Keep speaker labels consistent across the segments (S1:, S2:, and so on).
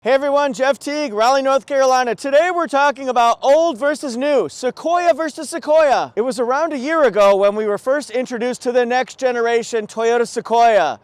S1: Hey everyone, Jeff Teague, Raleigh, North Carolina. Today we're talking about old versus new, Sequoia versus Sequoia. It was around a year ago when we were first introduced to the next generation Toyota Sequoia,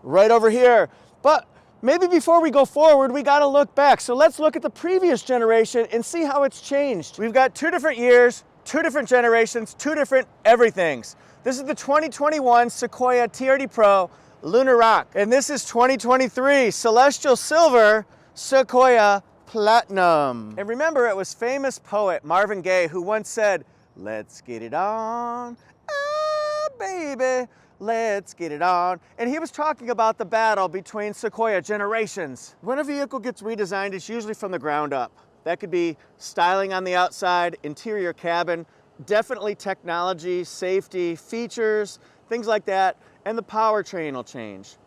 S1: right over here. But maybe before we go forward, we gotta look back. So let's look at the previous generation and see how it's changed. We've got 2 different years, 2 different generations, 2 different everythings. This is the 2021 Sequoia TRD Pro Lunar Rock. And this is 2023 Celestial Silver Sequoia Platinum. And remember, it was famous poet Marvin Gaye who once said, "Let's get it on, ah baby, let's get it on." And he was talking about the battle between Sequoia generations. When a vehicle gets redesigned, it's usually from the ground up. That could be styling on the outside, interior cabin, definitely technology, safety, features, things like that, and the powertrain will change.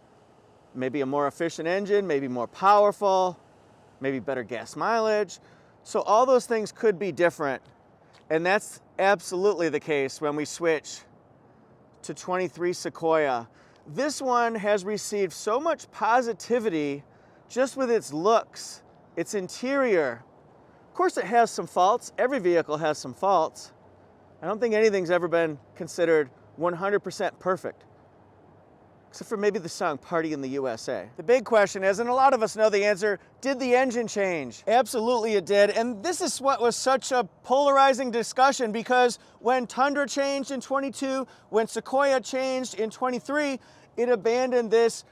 S1: Maybe a more efficient engine, maybe more powerful, maybe better gas mileage. So all those things could be different. And that's absolutely the case when we switch to 23 Sequoia. This one has received so much positivity just with its looks, its interior. Of course it has some faults. Every vehicle has some faults. I don't think anything's ever been considered 100% perfect, except for maybe the song Party in the USA. The big question is, and a lot of us know the answer, did the engine change? Absolutely it did, and this is what was such a polarizing discussion, because when Tundra changed in 22, when Sequoia changed in 23, it abandoned this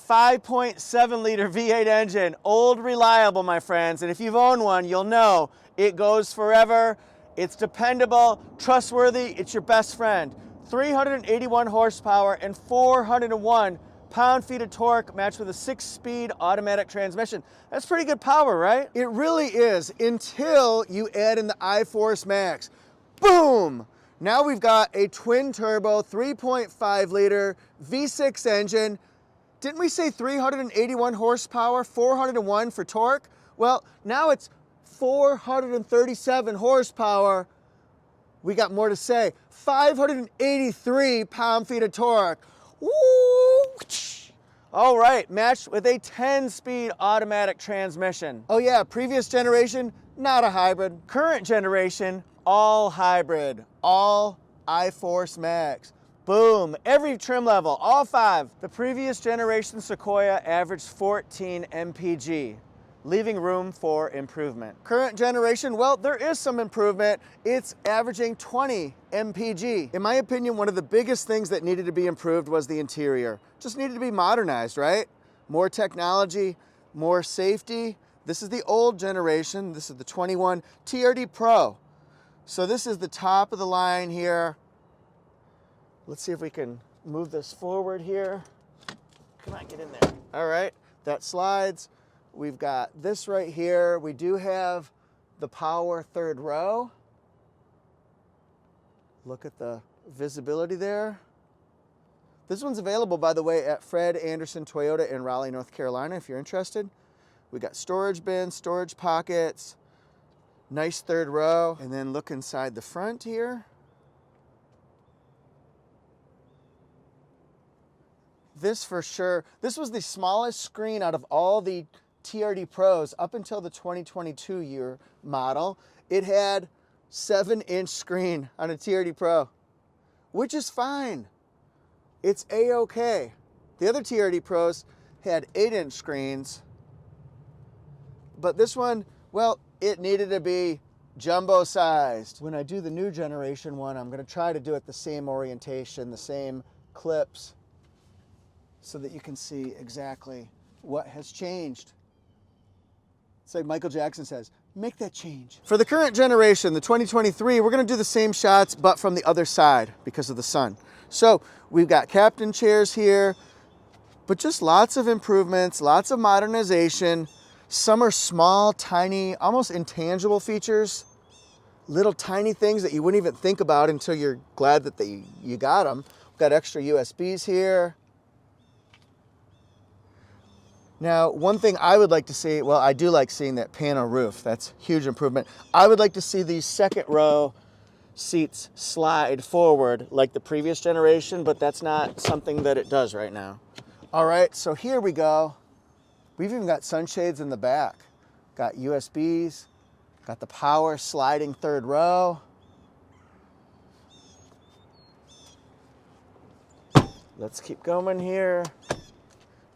S1: 5.7 liter V8 engine. Old, reliable, my friends, and if you've owned one, you'll know it goes forever, it's dependable, trustworthy, it's your best friend. 381 horsepower and 401 pound-feet of torque matched with a 6-speed automatic transmission. That's pretty good power, right? It really is, until you add in the iForce Max. Boom! Now we've got a twin-turbo 3.5 liter V6 engine. Didn't we say 381 horsepower, 401 for torque? Well, now it's 437 horsepower. We got more to say. 583 pound-feet of torque. Woo! All right, matched with a 10-speed automatic transmission. Oh yeah, previous generation, not a hybrid. Current generation, all hybrid, all iForce Max. Boom, every trim level, all 5. The previous generation Sequoia averaged 14 mpg. Leaving room for improvement. Current generation, well, there is some improvement. It's averaging 20 mpg. In my opinion, one of the biggest things that needed to be improved was the interior. Just needed to be modernized, right? More technology, more safety. This is the old generation. This is the 21 TRD Pro. So this is the top of the line here. Let's see if we can move this forward here. Come on, get in there. All right, that slides. We've got this right here. We do have the power 3rd row. Look at the visibility there. This one's available, by the way, at Fred Anderson Toyota in Raleigh, North Carolina, if you're interested. We got storage bins, storage pockets, nice 3rd row. And then look inside the front here. This for sure, this was the smallest screen out of all the TRD Pros up until the 2022 year model. It had 7-inch screen on a TRD Pro, which is fine. It's a-okay. The other TRD Pros had 8-inch screens, but this one, well, it needed to be jumbo sized. When I do the new generation one, I'm gonna try to do it the same orientation, the same clips, so that you can see exactly what has changed. It's like Michael Jackson says, make that change. For the current generation, the 2023, we're gonna do the same shots, but from the other side because of the sun. So we've got captain chairs here, but just lots of improvements, lots of modernization. Some are small, tiny, almost intangible features, little tiny things that you wouldn't even think about until you're glad that you got them. We've got extra USBs here. Now, one thing I would like to see, well, I do like seeing that panel roof. That's a huge improvement. I would like to see these 2nd row seats slide forward like the previous generation, but that's not something that it does right now. All right, so here we go. We've even got sunshades in the back. Got USBs, got the power sliding third row. Let's keep going here.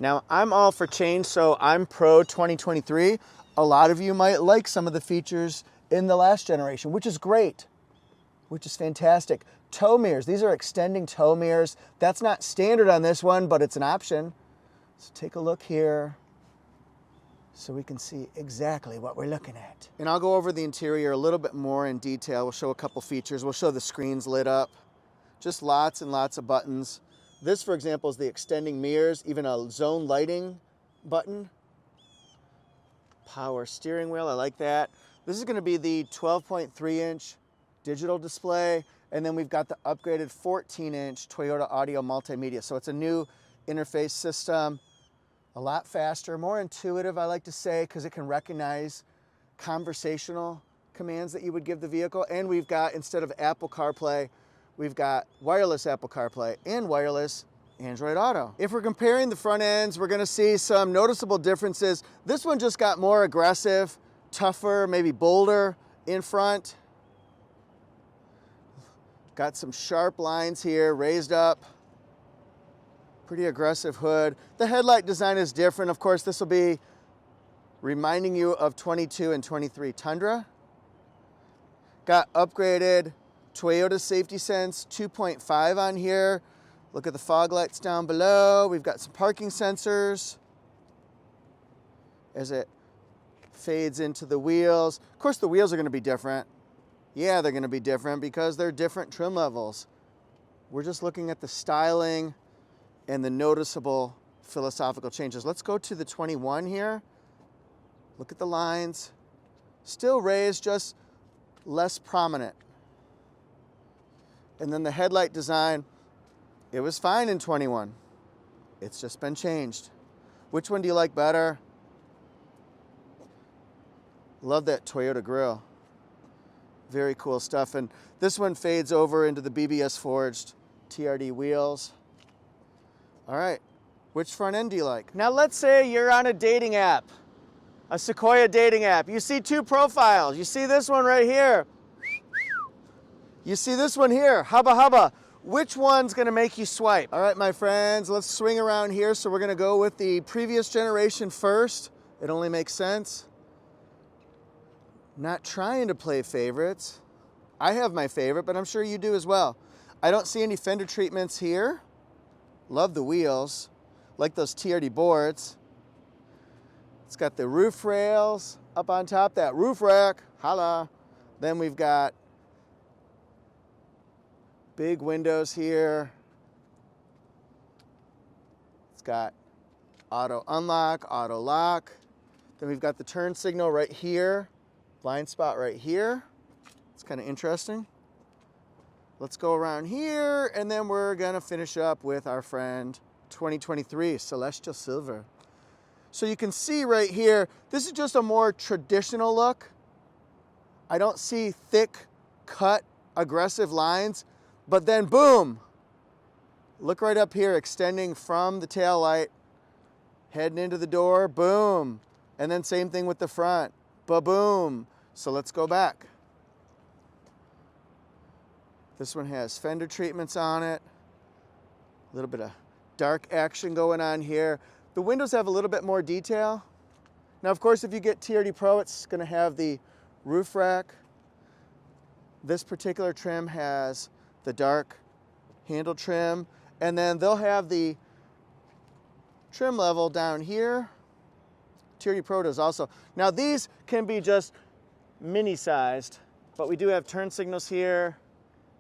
S1: Now, I'm all for change, so I'm pro 2023. A lot of you might like some of the features in the last generation, which is great, which is fantastic. Tow mirrors, these are extending tow mirrors. That's not standard on this one, but it's an option. So take a look here so we can see exactly what we're looking at. And I'll go over the interior a little bit more in detail. We'll show a couple features. We'll show the screens lit up. Just lots and lots of buttons. This, for example, is the extending mirrors, even a zone lighting button. Power steering wheel, I like that. This is gonna be the 12.3-inch digital display, and then we've got the upgraded 14-inch Toyota audio multimedia. So it's a new interface system, a lot faster, more intuitive, I like to say, because it can recognize conversational commands that you would give the vehicle. And we've got, instead of Apple CarPlay, we've got wireless Apple CarPlay and wireless Android Auto. If we're comparing the front ends, we're gonna see some noticeable differences. This one just got more aggressive, tougher, maybe bolder in front. Got some sharp lines here, raised up. Pretty aggressive hood. The headlight design is different. Of course, this will be reminding you of 22 and 23 Tundra. Got upgraded Toyota Safety Sense 2.5 on here. Look at the fog lights down below. We've got some parking sensors as it fades into the wheels. Of course, the wheels are going to be different. Yeah, they're going to be different because they're different trim levels. We're just looking at the styling and the noticeable philosophical changes. Let's go to the 21 here. Look at the lines. Still raised, just less prominent. And then the headlight design, it was fine in 21. It's just been changed. Which one do you like better? Love that Toyota grille. Very cool stuff. And this one fades over into the BBS forged TRD wheels. All right, which front end do you like? Now let's say you're on a dating app, a Sequoia dating app. You see two profiles. You see this one right here. You see this one here, hubba hubba. Which one's gonna make you swipe? All right, my friends, let's swing around here. So we're gonna go with the previous generation first. It only makes sense. Not trying to play favorites. I have my favorite, but I'm sure you do as well. I don't see any fender treatments here. Love the wheels, like those TRD boards. It's got the roof rails up on top, that roof rack, holla. Then we've got big windows here. It's got auto unlock, auto lock. Then we've got the turn signal right here, blind spot right here. It's kind of interesting. Let's go around here, and then we're gonna finish up with our friend 2023 Celestial Silver. So you can see right here, this is just a more traditional look. I don't see thick, cut, aggressive lines. But then boom, look right up here, extending from the tail light, heading into the door, boom. And then same thing with the front, ba-boom. So let's go back. This one has fender treatments on it. A little bit of dark action going on here. The windows have a little bit more detail. Now, of course, if you get TRD Pro, it's gonna have the roof rack. This particular trim has the dark handle trim, and then they'll have the trim level down here. TRD Pro does also. Now these can be just mini sized, but we do have turn signals here,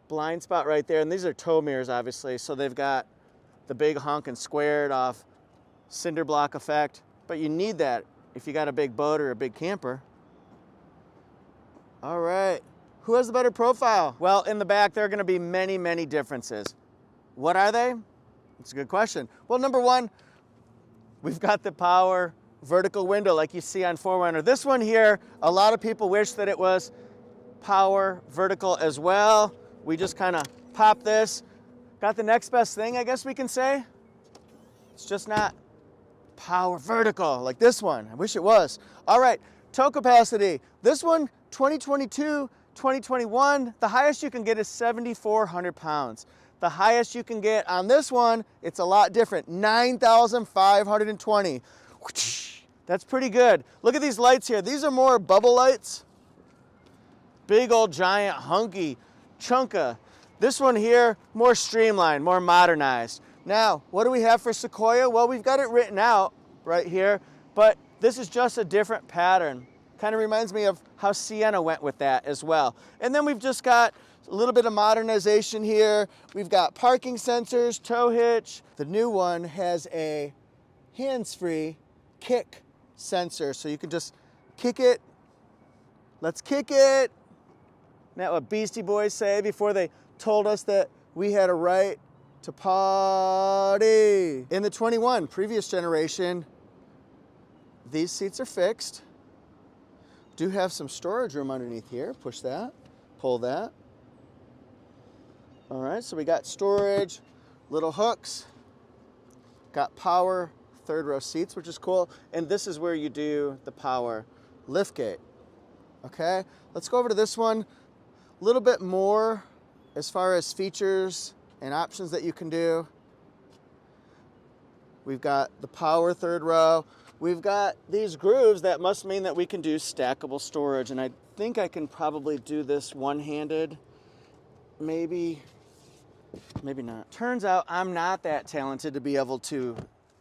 S1: blind spot right there, and these are tow mirrors obviously, so they've got the big honk and squared off cinder block effect, but you need that if you got a big boat or a big camper. All right. Who has the better profile? Well, in the back, there are gonna be many, many differences. What are they? It's a good question. Well, number one, we've got the power vertical window like you see on 4Runner. This one here, a lot of people wish that it was power vertical as well. We just kind of pop this. Got the next best thing, I guess we can say. It's just not power vertical like this one. I wish it was. All right, Tow capacity. This one, 2022, 2021, the highest you can get is 7,400 pounds. The highest you can get on this one, it's a lot different, 9,520. That's pretty good. Look at these lights here. These are more bubble lights. Big old giant hunky chunka. This one here, more streamlined, more modernized. Now, what do we have for Sequoia? Well, we've got it written out right here, but this is just a different pattern. Kind of reminds me of how Sienna went with that as well. And then we've just got a little bit of modernization here. We've got parking sensors, tow hitch. The new one has a hands-free kick sensor, so you can just kick it. Let's kick it. Isn't that what Beastie Boys say before they told us that we had a right to party? In the 21, previous generation, these seats are fixed. Do have some storage room underneath here. Push that, pull that. All right, so we got storage, little hooks, got power third row seats, which is cool. And this is where you do the power lift gate. Okay, let's go over to this one. A little bit more as far as features and options that you can do. We've got the power third row. We've got these grooves that must mean that we can do stackable storage. And I think I can probably do this one-handed. Maybe not. Turns out I'm not that talented to be able to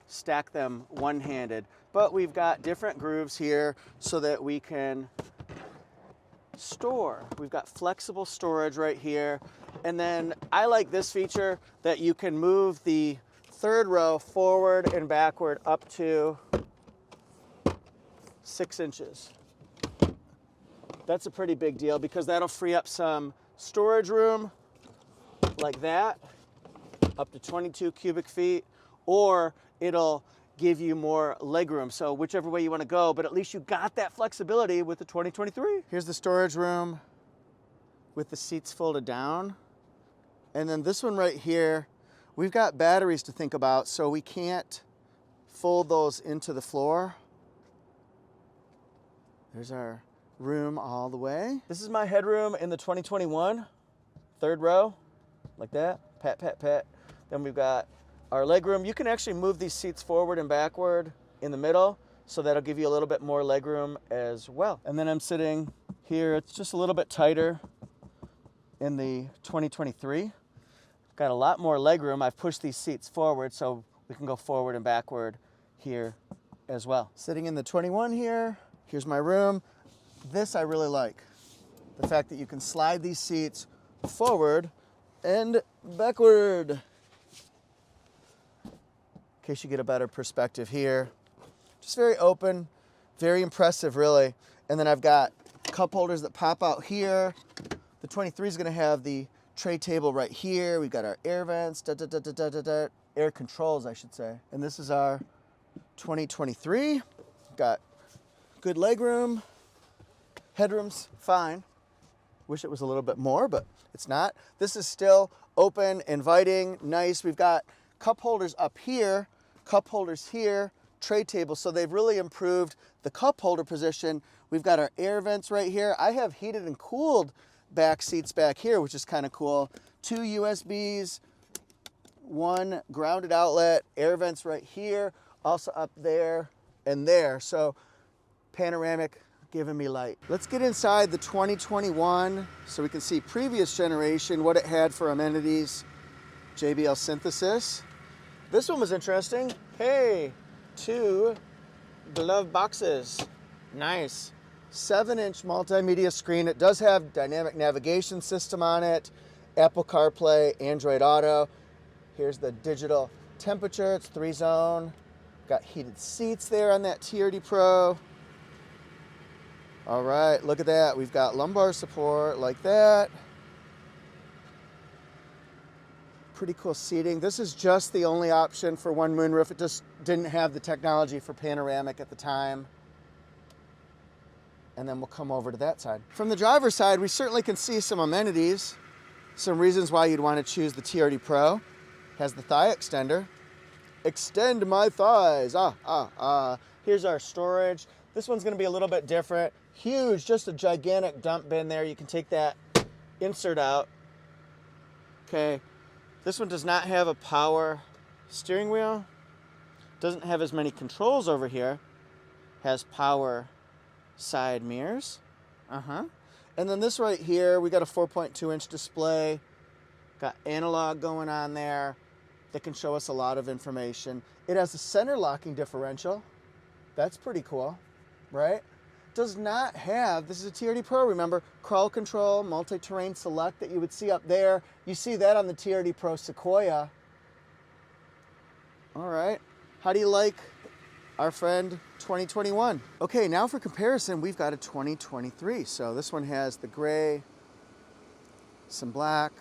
S1: stack them one-handed. But we've got different grooves here so that we can store. We've got flexible storage right here. And then I like this feature that you can move the third row forward and backward up to 6 inches. That's a pretty big deal because that'll free up some storage room like that, up to 22 cubic feet, or it'll give you more legroom. So whichever way you want to go, but at least you got that flexibility with the 2023. Here's the storage room with the seats folded down. And then this one right here, we've got batteries to think about, so we can't fold those into the floor. There's our room all the way. This is my headroom in the 2021, third row, like that, pat, pat, pat. Then we've got our legroom. You can actually move these seats forward and backward in the middle, so that'll give you a little bit more legroom as well. And then I'm sitting here, it's just a little bit tighter in the 2023. Got a lot more legroom. I've pushed these seats forward so we can go forward and backward here as well. Sitting in the 21 here, here's my room. This I really like. The fact that you can slide these seats forward and backward. In case you get a better perspective here. Just very open, very impressive really. And then I've got cup holders that pop out here. The 23 is gonna have the tray table right here. We've got our air vents, air controls, I should say. And this is our 2023. Got good legroom, headroom's fine. Wish it was a little bit more, but it's not. This is still open, inviting, nice. We've got cup holders up here, cup holders here, tray table. So they've really improved the cup holder position. We've got our air vents right here. I have heated and cooled back seats back here, which is kind of cool. 2 USBs, 1 grounded outlet, air vents right here, also up there and there. So panoramic, giving me light. Let's get inside the 2021 so we can see previous generation, what it had for amenities. JBL synthesis. This one was interesting. Hey, 2 glove boxes. Nice. 7-inch multimedia screen. It does have dynamic navigation system on it, Apple CarPlay, Android Auto. Here's the digital temperature. It's 3-zone. Got heated seats there on that TRD Pro. All right, look at that. We've got lumbar support like that. Pretty cool seating. This is just the only option for one moonroof. It just didn't have the technology for panoramic at the time. And then we'll come over to that side. From the driver's side, we certainly can see some amenities, some reasons why you'd want to choose the TRD Pro. Has the thigh extender. Extend my thighs. Here's our storage. This one's gonna be a little bit different. Huge, just a gigantic dump bin there. You can take that insert out. Okay, this one does not have a power steering wheel. Doesn't have as many controls over here. Has power side mirrors. And then this right here, we got a 4.2-inch display. Got analog going on there that can show us a lot of information. It has a center locking differential. That's pretty cool, right? Does not have, this is a TRD Pro, remember, crawl control, multi-terrain select that you would see up there. You see that on the TRD Pro Sequoia. All right, how do you like our friend 2021? Okay, now for comparison, we've got a 2023. So this one has the gray, some black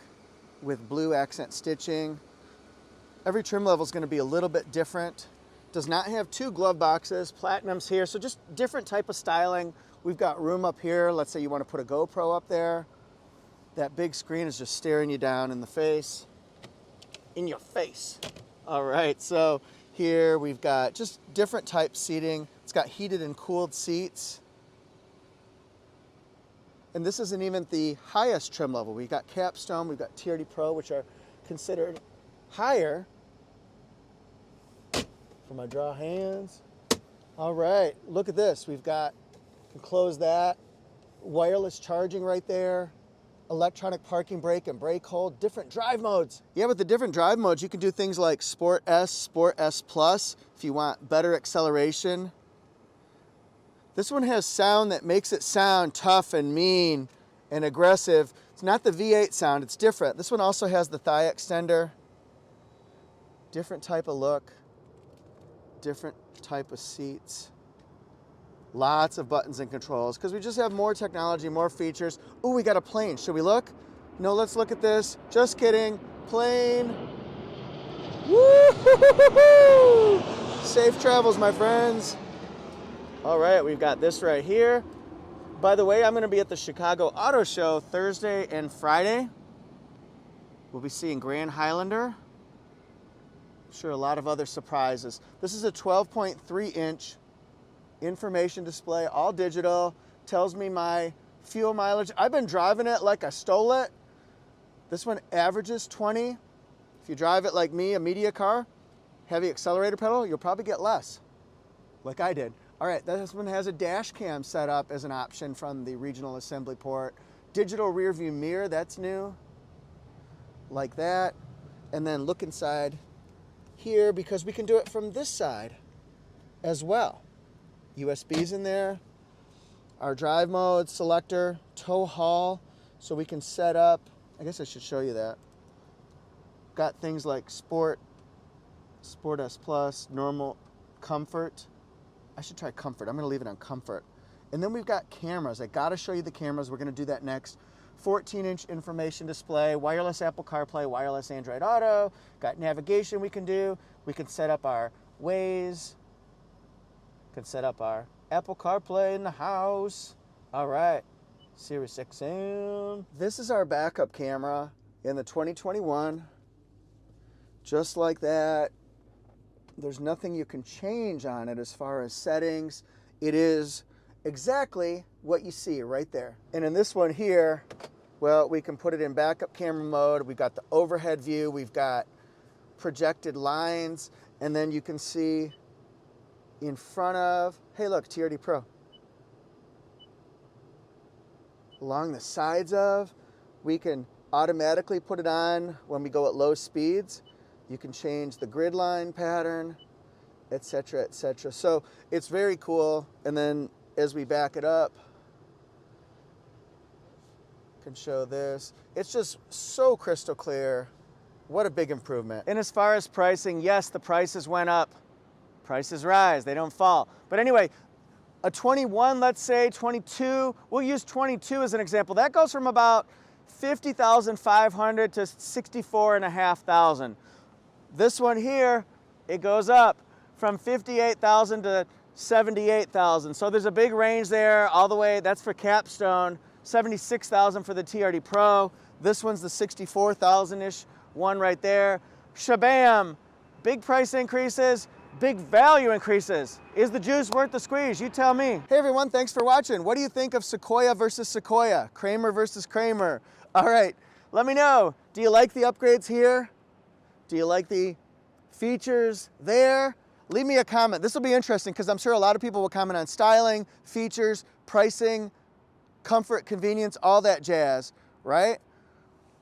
S1: with blue accent stitching. Every trim level is going to be a little bit different. Does not have two glove boxes, Platinum's here, so just different type of styling. We've got room up here. Let's say you want to put a GoPro up there. That big screen is just staring you down in the face. In your face. All right, so here we've got just different type seating. It's got heated and cooled seats. And this isn't even the highest trim level. We've got Capstone, we've got TRD Pro, which are considered higher. For my draw hands. All right, look at this. We've got, can close that, wireless charging right there, electronic parking brake and brake hold, different drive modes. Yeah, with the different drive modes, you can do things like Sport S, Sport S Plus, if you want better acceleration. This one has sound that makes it sound tough and mean and aggressive. It's not the V8 sound, it's different. This one also has the thigh extender. Different type of look. Different type of seats. Lots of buttons and controls because we just have more technology, more features. Oh, we got a plane. Should we look? No, let's look at this. Just kidding. Plane. Woo-hoo-hoo-hoo-hoo! Safe travels, my friends. All right, we've got this right here. By the way, I'm going to be at the Chicago Auto Show Thursday and Friday. We'll be seeing Grand Highlander. Sure, a lot of other surprises. This is a 12.3-inch information display, all digital, tells me my fuel mileage. I've been driving it like I stole it. This one averages 20. If you drive it like me, a media car, heavy accelerator pedal, you'll probably get less, like I did. All right, this one has a dash cam set up as an option from the regional assembly port. Digital rear view mirror, that's new, like that. And then look inside here because we can do it from this side as well. USB's in there, our drive mode selector, tow haul, so we can set up, I guess I should show you that. Got things like Sport, Sport S Plus, normal, Comfort. I should try Comfort, I'm gonna leave it on Comfort. And then we've got cameras, I gotta show you the cameras, we're gonna do that next. 14-inch information display, wireless Apple CarPlay, wireless Android Auto, got navigation we can do. We can set up our Waze, can set up our Apple CarPlay in the house. All right, Sirius XM. This is our backup camera in the 2021, just like that. There's nothing you can change on it as far as settings. It is exactly what you see right there. And in this one here, well, we can put it in backup camera mode. We've got the overhead view. We've got projected lines. And then you can see in front of, hey, look, TRD Pro. Along the sides of, we can automatically put it on when we go at low speeds. You can change the grid line pattern, etc., etc. So it's very cool. And then as we back it up, can show this. It's just so crystal clear. What a big improvement. And as far as pricing, yes, the prices went up. Prices rise, they don't fall. But anyway, a 21, let's say, 22, we'll use 22 as an example. That goes from about $50,500 to $64,500. This one here, it goes up from $58,000 to $78,000. So there's a big range there all the way. That's for Capstone. $76,000 for the TRD Pro. This one's the $64,000-ish one right there. Shabam! Big price increases, big value increases. Is the juice worth the squeeze? You tell me. Hey everyone, thanks for watching. What do you think of Sequoia versus Sequoia? Kramer versus Kramer. All right, let me know. Do you like the upgrades here? Do you like the features there? Leave me a comment. This will be interesting because I'm sure a lot of people will comment on styling, features, pricing, comfort, convenience, all that jazz, right?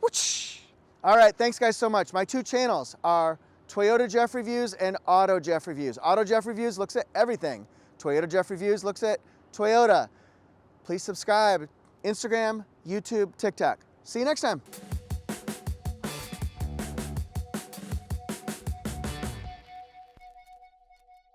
S1: Whoosh. All right, thanks guys so much. My two channels are Toyota Jeff Reviews and Auto Jeff Reviews. Auto Jeff Reviews looks at everything. Toyota Jeff Reviews looks at Toyota. Please subscribe. Instagram, YouTube, TikTok. See you next time.